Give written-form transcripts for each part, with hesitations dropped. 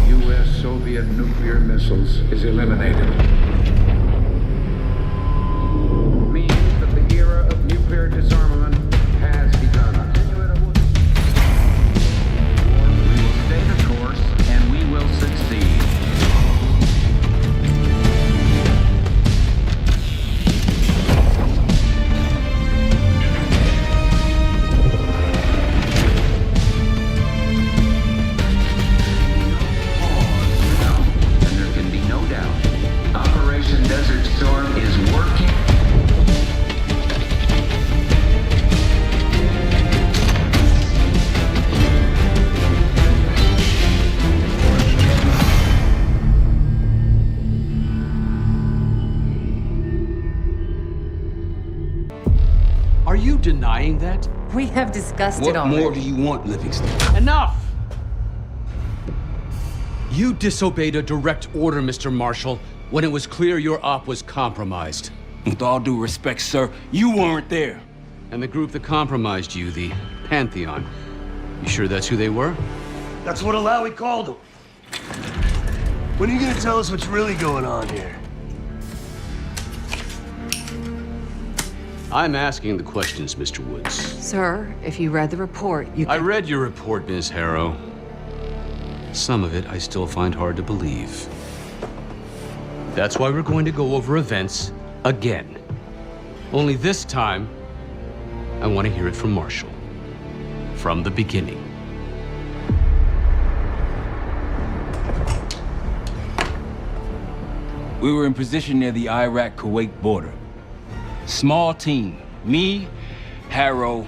U.S.-Soviet nuclear missiles is eliminated. Meaning that the era of nuclear disarmament has begun. We will stay the course, and we will succeed. Are you denying that? We have discussed it What already. more do you want, Livingston? Enough! You disobeyed a direct order, Mr. Marshall, when it was clear your op was compromised. With all due respect, sir, you weren't there. And the group that compromised you, the Pantheon, you sure that's who they were? That's what Alawi called them. When are you gonna tell us what's really going on here? I'm asking the questions, Mr. Woods. Sir, if you read the report, you I can... read your report, Ms. Harrow. Some of it I still find hard to believe. That's why we're going to go over events again. Only this time, I want to hear it from Marshall. From the beginning. We were in position near the Iraq-Kuwait border. Small team, me, Harrow,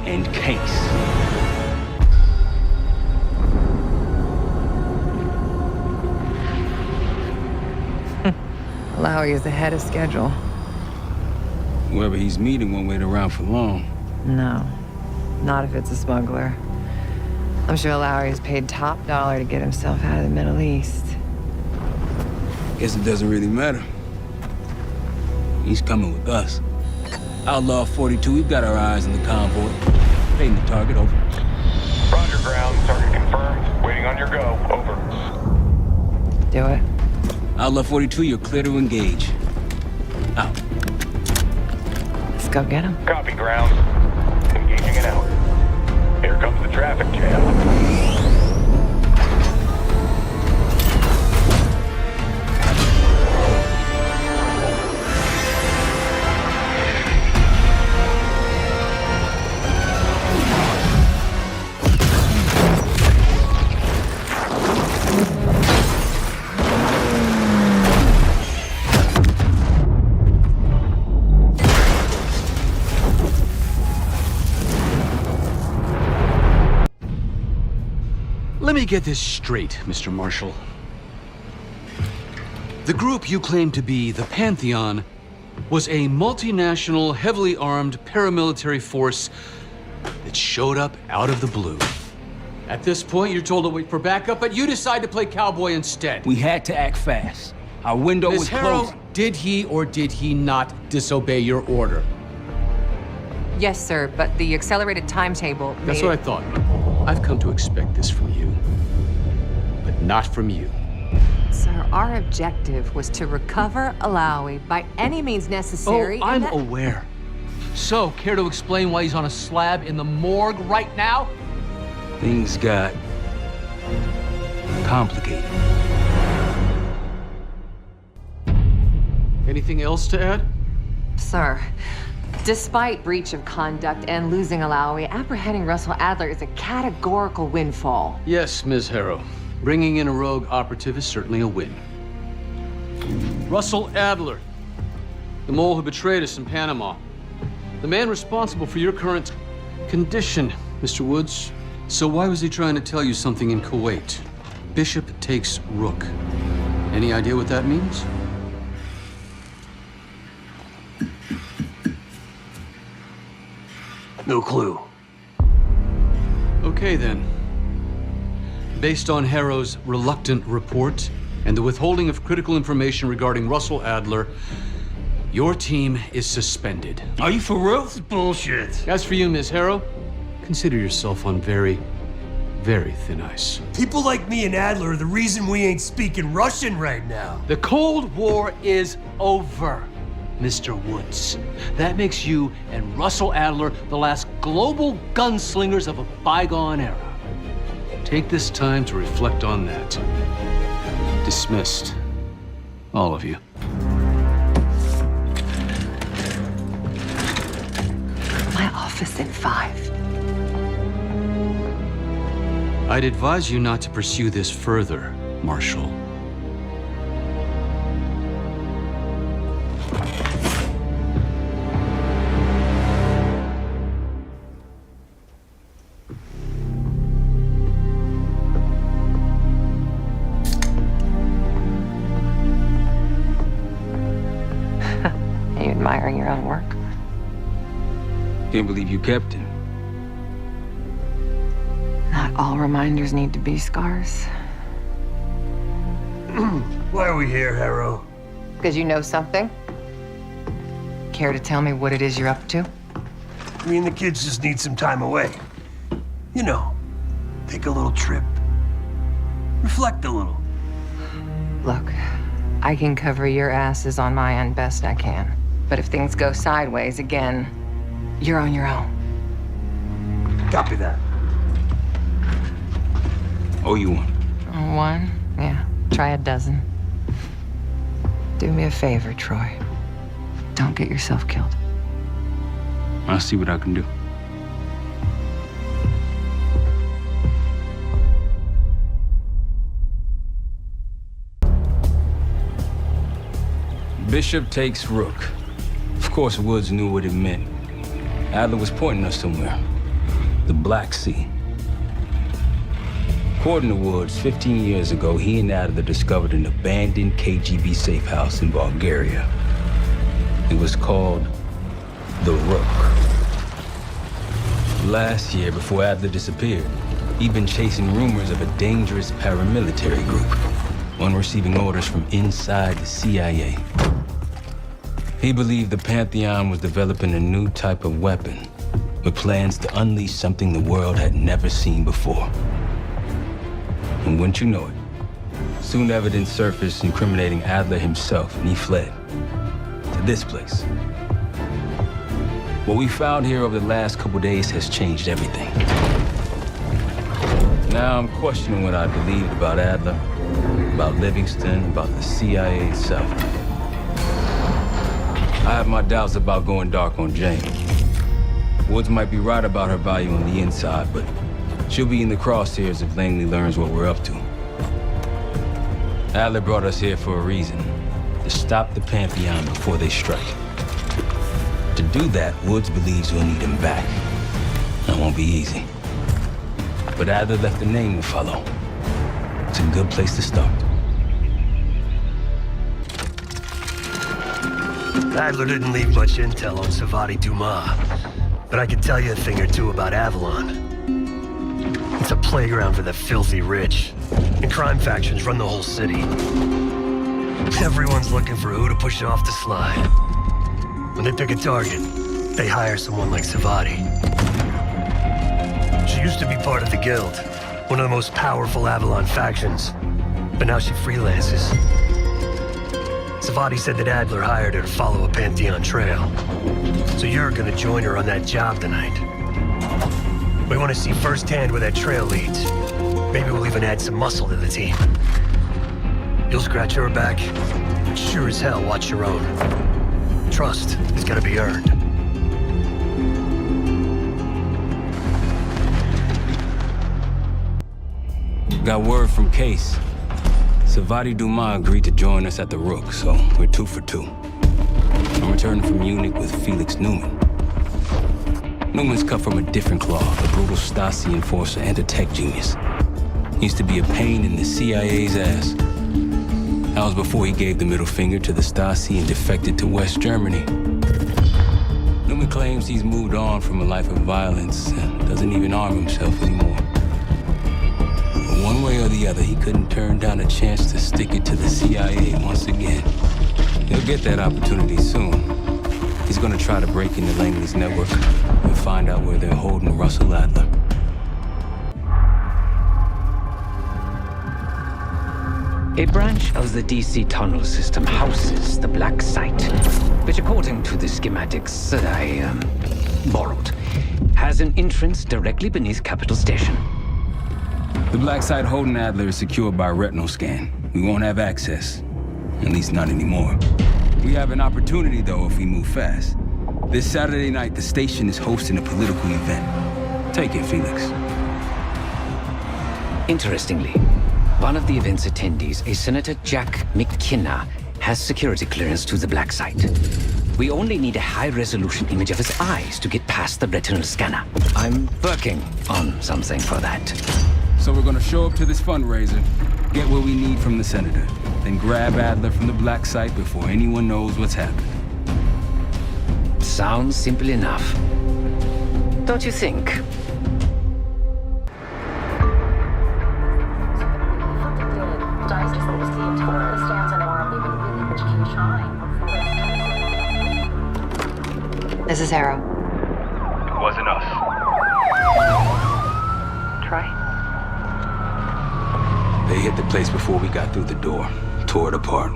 and Case. Alawi is ahead of schedule. Whoever he's meeting won't wait around for long. No, not if it's a smuggler. I'm sure Alawi is paid top dollar to get himself out of the Middle East. Guess it doesn't really matter. He's coming with us. Outlaw 42, we've got our eyes on the convoy. Paying the target, over. Roger, ground. Target confirmed. Waiting on your go. Over. Do it. Outlaw 42, you're clear to engage. Out. Let's go get him. Copy, ground. Engaging it out. Here comes the traffic jam. Let me get this straight, Mr. Marshall. The group you claim to be the Pantheon was a multinational, heavily armed paramilitary force that showed up out of the blue. At this point, you're told to wait for backup, but you decide to play cowboy instead. We had to act fast. Our window was Ms. Harrow, closing. did he or did he not disobey your order? Yes, sir, but the accelerated timetable made That's what I thought. I've come to expect this from you, but not from you. Sir, our objective was to recover Alawi by any means necessary. Oh, I'm and that... aware. So, care to explain why he's on a slab in the morgue right now? Things got complicated. Anything else to add? Sir, despite breach of conduct and losing Alawi, apprehending Russell Adler is a categorical windfall. Yes, Ms. Harrow. Bringing in a rogue operative is certainly a win. Russell Adler, the mole who betrayed us in Panama. The man responsible for your current condition, Mr. Woods. So why was he trying to tell you something in Kuwait? Bishop takes rook. Any idea what that means? No clue. Okay, then. Based on Harrow's reluctant report and the withholding of critical information regarding Russell Adler, your team is suspended. Are you for real? Bullshit. As for you, Ms. Harrow, consider yourself on very Very thin ice. People like me and Adler are the reason we ain't speaking Russian right now. The Cold War is over, Mr. Woods. That makes you and Russell Adler the last global gunslingers of a bygone era. Take this time to reflect on that. Dismissed. All of you. My office in 5. I'd advise you not to pursue this further, Marshal. Are you admiring your own work? Can't believe you kept him. Not all reminders need to be scars. Why are we here, Harrow? Because you know something? Care to tell me what it is you're up to? Me and the kids just need some time away. You know, take a little trip. Reflect a little. Look, I can cover your asses on my end best I can. But if things go sideways again, you're on your own. Copy that. Oh, you one. One? Yeah. Try a dozen. Do me a favor, Troy. Don't get yourself killed. I'll see what I can do. Bishop takes Rook. Of course, Woods knew what it meant. Adler was pointing us somewhere. The Black Sea. According to Woods, 15 years ago, he and Adler discovered an abandoned KGB safe house in Bulgaria. It was called the Rook. Last year, before Adler disappeared, he'd been chasing rumors of a dangerous paramilitary group, one receiving orders from inside the CIA. He believed the Pantheon was developing a new type of weapon, with plans to unleash something the world had never seen before. And wouldn't you know it, soon evidence surfaced incriminating Adler himself, and he fled to this place. What we found here over the last couple days has changed everything. Now I'm questioning what I believed about Adler, about Livingston, about the CIA itself. I have my doubts about going dark on Jane. Woods might be right about her value on the inside, but she'll be in the crosshairs if Langley learns what we're up to. Adler brought us here for a reason, to stop the Pantheon before they strike. To do that, Woods believes we'll need him back. That won't be easy. But Adler left a name to follow. It's a good place to start. Adler didn't leave much intel on Savati Dumas, but I can tell you a thing or two about Avalon. It's a playground for the filthy rich, and crime factions run the whole city. Everyone's looking for who to push off the slide. When they pick a target, they hire someone like Savati. She used to be part of the Guild, one of the most powerful Avalon factions, but now she freelances. Savati said that Adler hired her to follow a Pantheon trail. So you're gonna join her on that job tonight. We want to see firsthand where that trail leads. Maybe we'll even add some muscle to the team. You'll scratch her back, but sure as hell watch your own. Trust has got to be earned. Got word from Case. Savati Dumas agreed to join us at the Rook, so we're 2 for 2. I'm returning from Munich with Felix Newman. Newman's cut from a different cloth, a brutal Stasi enforcer and a tech genius. He used to be a pain in the CIA's ass. That was before he gave the middle finger to the Stasi and defected to West Germany. Newman claims he's moved on from a life of violence and doesn't even arm himself anymore. But one way or the other, he couldn't turn down a chance to stick it to the CIA once again. He'll get that opportunity soon. He's gonna try to break into Langley's network and find out where they're holding Russell Adler. A branch of the DC tunnel system houses the Black Site, which according to the schematics that I borrowed, has an entrance directly beneath Capital Station. The Black Site holding Adler is secured by retinal scan. We won't have access. At least not anymore. We have an opportunity, though, if we move fast. This Saturday night, the station is hosting a political event. Take it, Felix. Interestingly, one of the event's attendees, a Senator Jack McKenna, has security clearance to the Black Site. We only need a high-resolution image of his eyes to get past the retinal scanner. I'm working on something for that. So we're gonna show up to this fundraiser, get what we need from the Senator, then grab Adler from the Black Site before anyone knows what's happened. Sounds simple enough. Don't you think? This is Arrow. It wasn't us. Troy? They hit the place before we got through the door, tore it apart.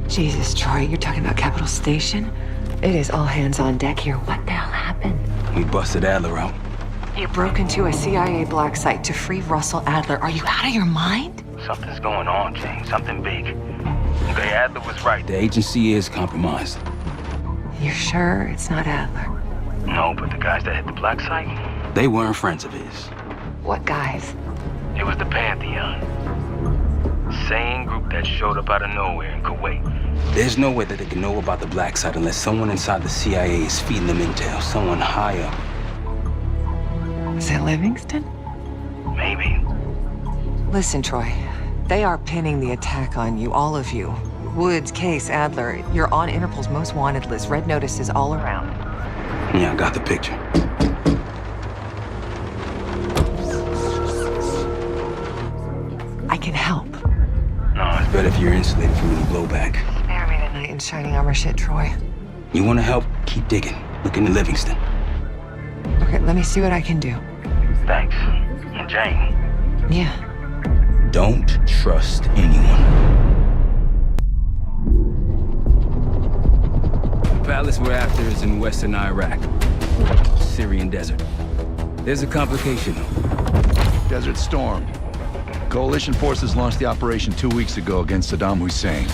Jesus, Troy, you're talking about Capital Station? It is all hands on deck here. What the hell happened? We busted Adler out. You broke into a CIA Black Site to free Russell Adler. Are you out of your mind? Something's going on, Jane. Something big. Okay, Adler was right. The agency is compromised. You're sure it's not Adler? No, but the guys that hit the Black Site, They weren't friends of his. What guys? it was the Pantheon. Same group that showed up out of nowhere in Kuwait. There's no way that they can know about the Black Site unless someone inside the CIA is feeding them intel, someone high up. Is it Livingston? Maybe. Listen, Troy. They are pinning the attack on you, all of you. Woods, Case, Adler. You're on Interpol's most wanted list. Red notices all around. Yeah, I got the picture. I can help. No, it's But if you're insulated from any blowback, Spare me tonight in shining armor shit, Troy. you want to help, keep digging. Look into Livingston. Okay, let me see what I can do. thanks. And Jane, Yeah. Don't trust anyone. The palace we're after is in western Iraq, Syrian desert. There's a complication, though. Desert Storm. Coalition forces launched the operation 2 weeks ago against Saddam Hussein.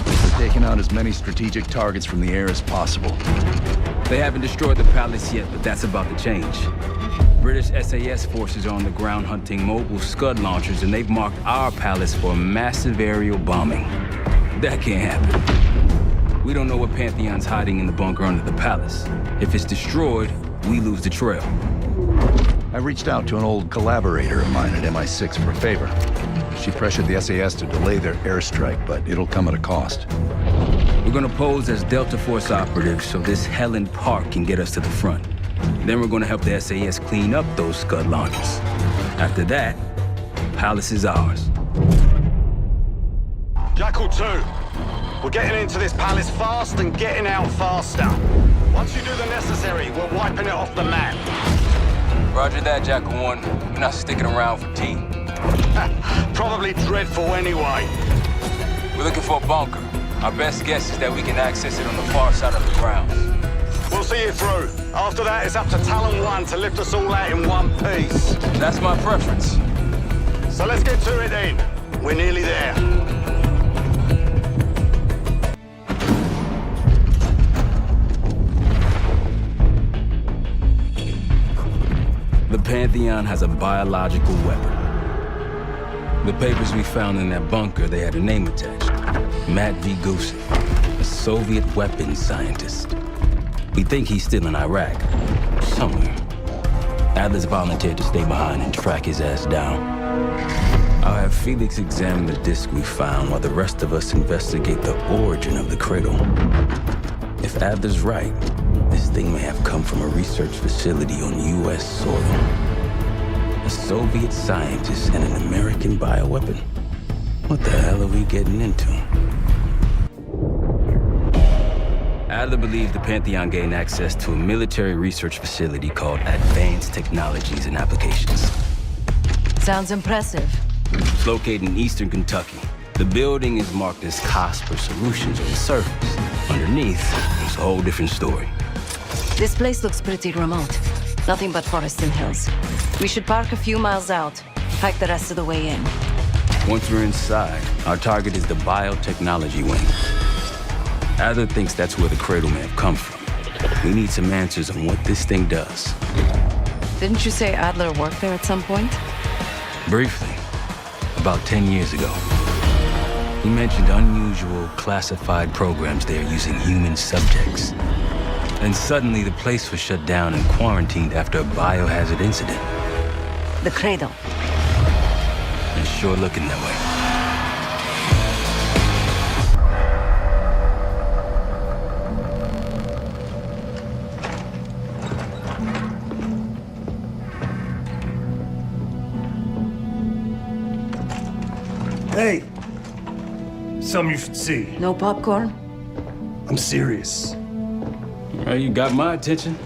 They're taking out as many strategic targets from the air as possible. They haven't destroyed the palace yet, but that's about to change. British SAS forces are on the ground hunting mobile Scud launchers, and they've marked our palace for massive aerial bombing. That can't happen. We don't know what Pantheon's hiding in the bunker under the palace. If it's destroyed, we lose the trail. I reached out to an old collaborator of mine at MI6 for a favor. She pressured the SAS to delay their airstrike, but it'll come at a cost. We're gonna pose as Delta Force operatives so this Helen Park can get us to the front. Then we're gonna help the SAS clean up those Scud launchers. After that, palace is ours. Jackal 2, we're getting into this palace fast and getting out faster. Once you do the necessary, we're wiping it off the map. Roger that, Jackal 1. We're not sticking around for tea. Probably dreadful anyway. We're looking for a bunker. Our best guess is that we can access it on the far side of the grounds. We'll see you through. After that, it's up to Talon 1 to lift us all out in one piece. That's my preference. So let's get to it then. We're nearly there. The Pantheon has a biological weapon. The papers we found in that bunker, they had a name attached. Matt V. Gusev, a Soviet weapons scientist. We think he's still in Iraq, somewhere. Adler's volunteered to stay behind and track his ass down. I'll have Felix examine the disc we found while the rest of us investigate the origin of the cradle. If Adler's right, this thing may have come from a research facility on U.S. soil. A Soviet scientist and an American bioweapon. What the hell are we getting into? Adler believes the Pantheon gained access to a military research facility called Advanced Technologies and Applications. Sounds impressive. It's located in eastern Kentucky. The building is marked as Cosper Solutions on the surface. Underneath, it's a whole different story. This place looks pretty remote. Nothing but forest and hills. We should park a few miles out, hike the rest of the way in. Once we're inside, our target is the biotechnology wing. Adler thinks that's where the cradle may have come from. We need some answers on what this thing does. Didn't you say Adler worked there at some point? Briefly, about 10 years ago. He mentioned unusual, classified programs there using human subjects. Then suddenly the place was shut down and quarantined after a biohazard incident. The cradle. It's sure looking that way. Hey! Something you should see. No popcorn? I'm serious. Well, you got my attention.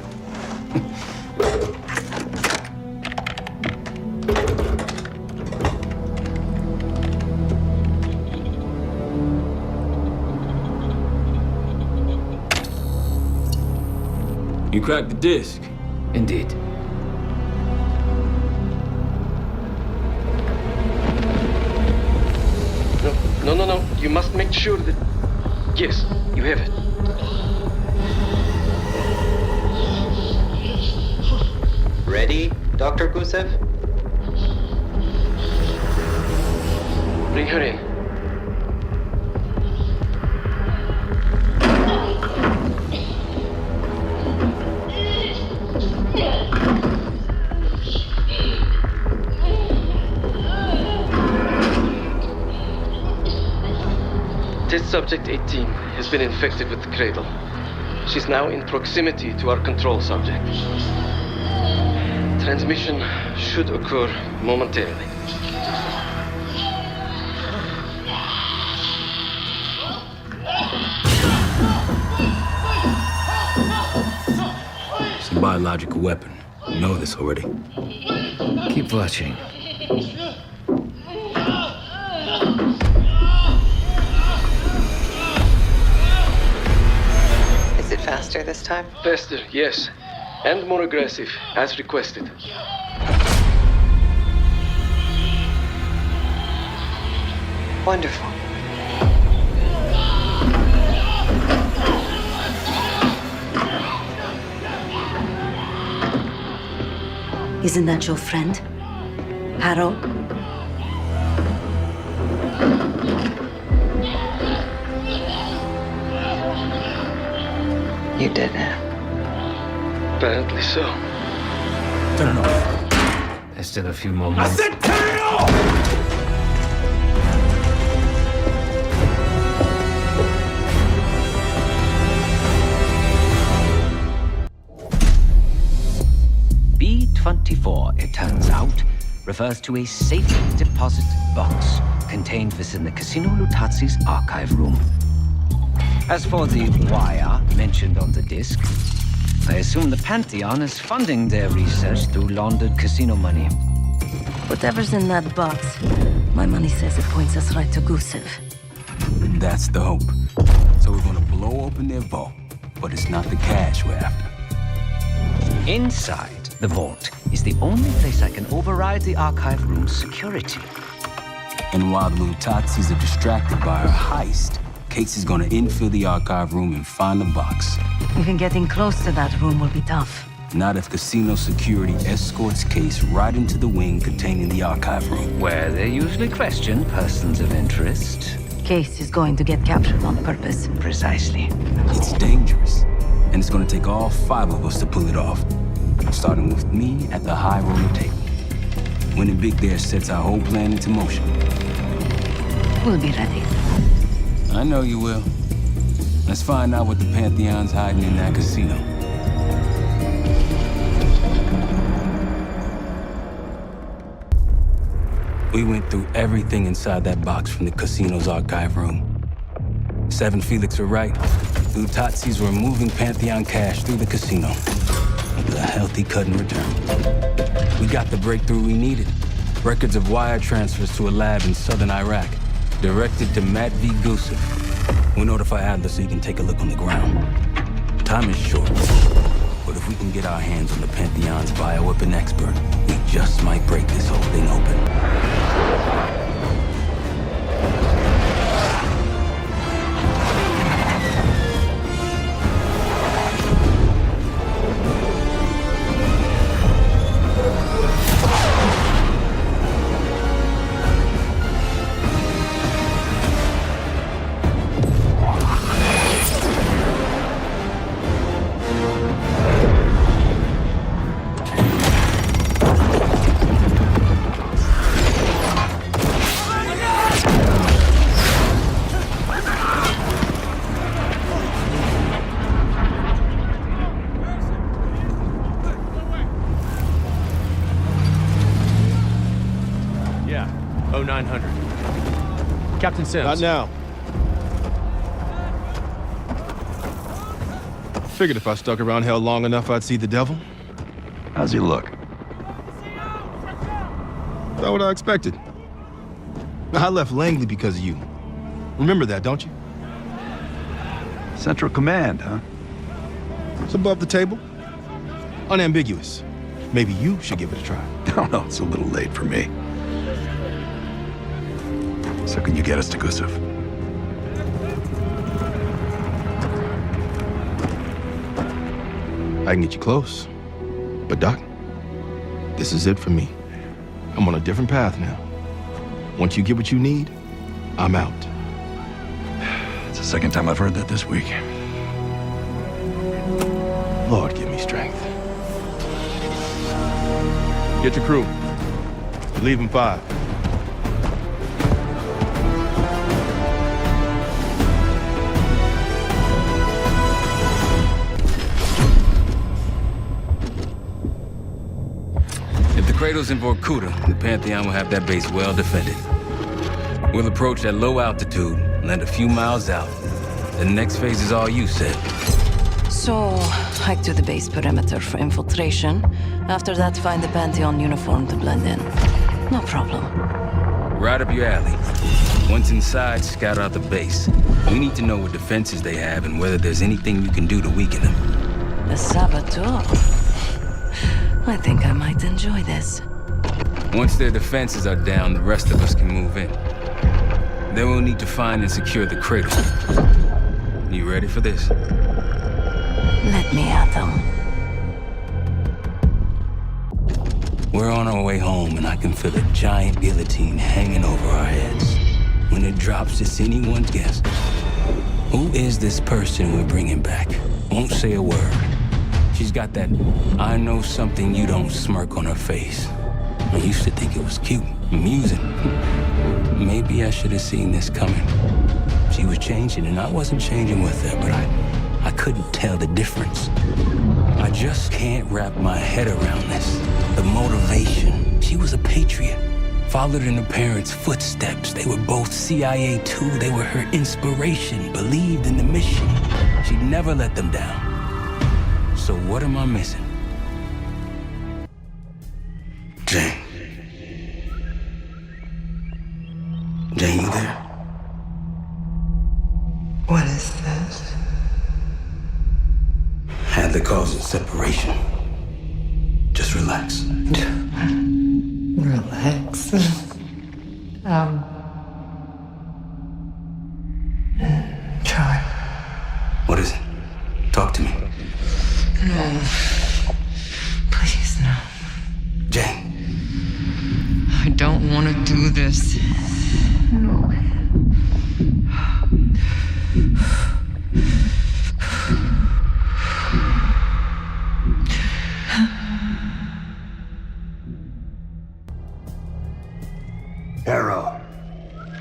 You cracked the disc. Indeed. No. You must make sure that... Yes, you have it. Ready, Dr. Gusev? Bring her in. Test subject 18 has been infected with the cradle. She's now in proximity to our control subject. Transmission should occur momentarily. It's a biological weapon. You know this already. Keep watching. Is it faster this time? Faster, yes. And more aggressive, as requested. Wonderful. Isn't that your friend? Harrow? You did it. Apparently so. Turn it off. There's still a few more minutes. said turn it off! B-24, it turns out, refers to a safe deposit box contained within the Casino Lutazi's archive room. As for the wire mentioned on the disc, I assume the Pantheon is funding their research through laundered casino money. Whatever's in that box, my money says it points us right to Gusev. That's the hope. So we're gonna blow open their vault, but it's not the cash we're after. Inside the vault is the only place I can override the archive room's security. And while the Lutazis are distracted by our heist, Case is gonna infill the archive room and find the box. Even getting close to that room will be tough. Not if casino security escorts Case right into the wing containing the archive room. Where they usually question persons of interest. Case is going to get captured on purpose. Precisely. It's dangerous, and it's gonna take all 5 of us to pull it off. Starting with me at the high roller table. Winning big there sets our whole plan into motion. We'll be ready. I know you will. Let's find out what the Pantheon's hiding in that casino. We went through everything inside that box from the casino's archive room. 7 Felix were right. The Lutazis were moving Pantheon cash through the casino. With a healthy cut in return. We got the breakthrough we needed. Records of wire transfers to a lab in southern Iraq. Directed to Matt V. Gusev. We'll notify Adler so he can take a look on the ground. Time is short, but if we can get our hands on the Pantheon's bioweapon expert, we just might break this whole thing open. Captain Sims. Not now. Figured if I stuck around hell long enough, I'd see the devil. How's he look? Not what I expected. I left Langley because of you. Remember that, don't you? Central Command, huh? It's above the table. Unambiguous. Maybe you should give it a try. Oh, no, it's a little late for me. So can you get us to Gusev? I can get you close. But Doc, this is it for me. I'm on a different path now. Once you get what you need, I'm out. It's the second time I've heard that this week. Lord, give me strength. Get your crew. You leave in 5. Cradle's in Vorkuta, the Pantheon will have that base well defended. We'll approach at low altitude, land a few miles out. The next phase is all you, said. So, hike to the base perimeter for infiltration. After that, find the Pantheon uniform to blend in. No problem. Right up your alley. Once inside, scout out the base. We need to know what defenses they have and whether there's anything you can do to weaken them. The saboteur. I think I might enjoy this. Once their defenses are down, the rest of us can move in. Then we'll need to find and secure the cradle. You ready for this? Let me at them. We're on our way home, and I can feel a giant guillotine hanging over our heads. When it drops, it's anyone's guess. Who is this person we're bringing back? Won't say a word. She's got that I know something you don't smirk on her face. I used to think it was cute, amusing. Maybe I should have seen this coming. She was changing, and I wasn't changing with her, but I couldn't tell the difference. I just can't wrap my head around this. The motivation. She was a patriot. Followed in her parents' footsteps. They were both CIA too. They were her inspiration. Believed in the mission. She'd never let them down. So what am I missing? Jane. Jane, you there? What is this? Had the cause of separation. Just relax. Relax. Try. What is it? Talk to me. No. Please, no. Jane. I don't want to do this. No.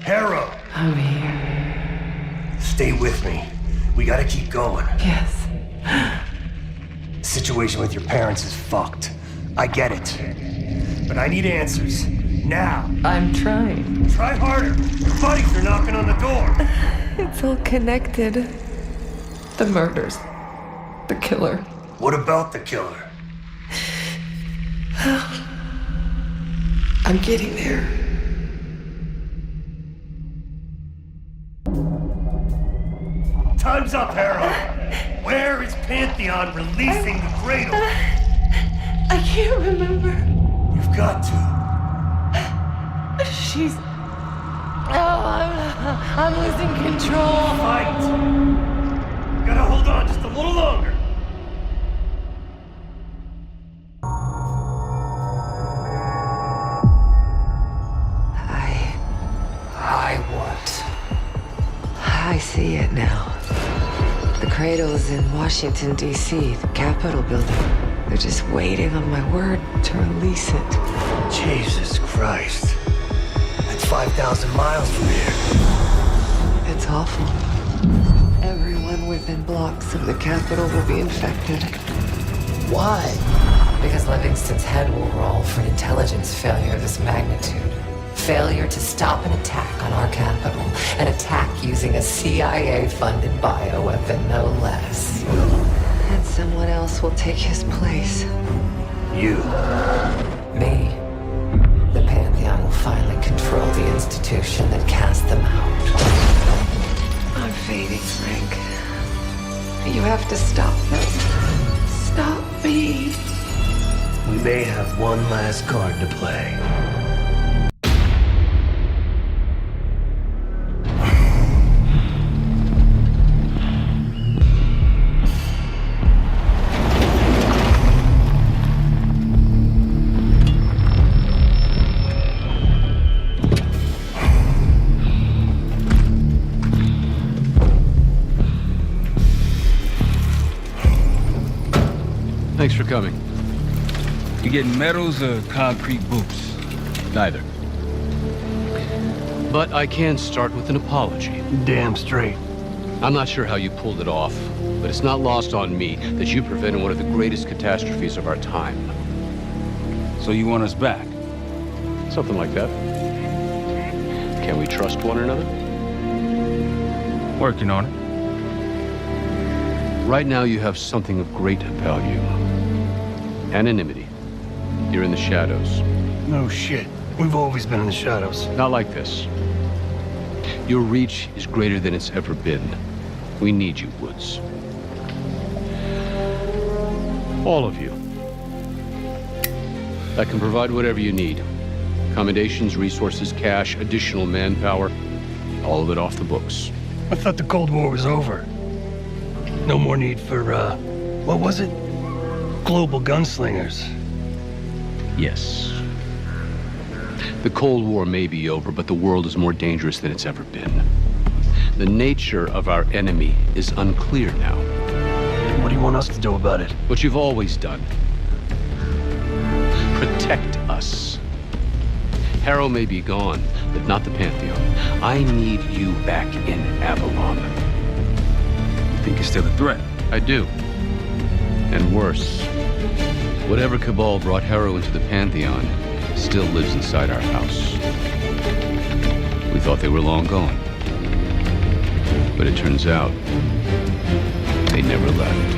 Harrow! I'm here. Stay with me. We gotta keep going. Yes. The situation with your parents is fucked. I get it. But I need answers. Now. I'm trying. Try harder. Your buddies are knocking on the door. It's all connected. The murders. The killer. What about the killer? I'm getting there. Time's up, Harrow. Where is Pantheon releasing the cradle? I can't remember. You've got to. She's... Oh, I'm losing control. Fight! Gotta hold on just a little longer. I see it now. The cradle's in Washington, D.C., the Capitol building. They're just waiting on my word to release it. Jesus Christ. That's 5,000 miles from here. It's awful. Everyone within blocks of the Capitol will be infected. Why? Because Livingston's head will roll for an intelligence failure of this magnitude. Failure to stop an attack on our capital. An attack using a CIA-funded bioweapon, no less. And someone else will take his place. You. Me. The Pantheon will finally control the institution that cast them out. I'm fading, Frank. You have to stop this. Stop me. We may have one last card to play. Thanks for coming. You getting medals or concrete boots? Neither. But I can start with an apology. Damn straight. I'm not sure how you pulled it off, but it's not lost on me that you prevented one of the greatest catastrophes of our time. So you want us back? Something like that. Can we trust one another? Working on it. Right now you have something of great value. Anonymity. You're in the shadows. No shit. We've always been in the shadows. Not like this. Your reach is greater than it's ever been. We need you, Woods. All of you. I can provide whatever you need. Accommodations, resources, cash, additional manpower. All of it off the books. I thought the Cold War was over. No more need for, what was it? Global gunslingers. Yes. The Cold War may be over, but the world is more dangerous than it's ever been. The nature of our enemy is unclear now. What do you want us to do about it? What you've always done. Protect us. Harrow may be gone, but not the Pantheon. I need you back in Avalon. You think it's still a threat? I do. And worse. Whatever cabal brought Harrow into the Pantheon still lives inside our house. We thought they were long gone. But it turns out, they never left.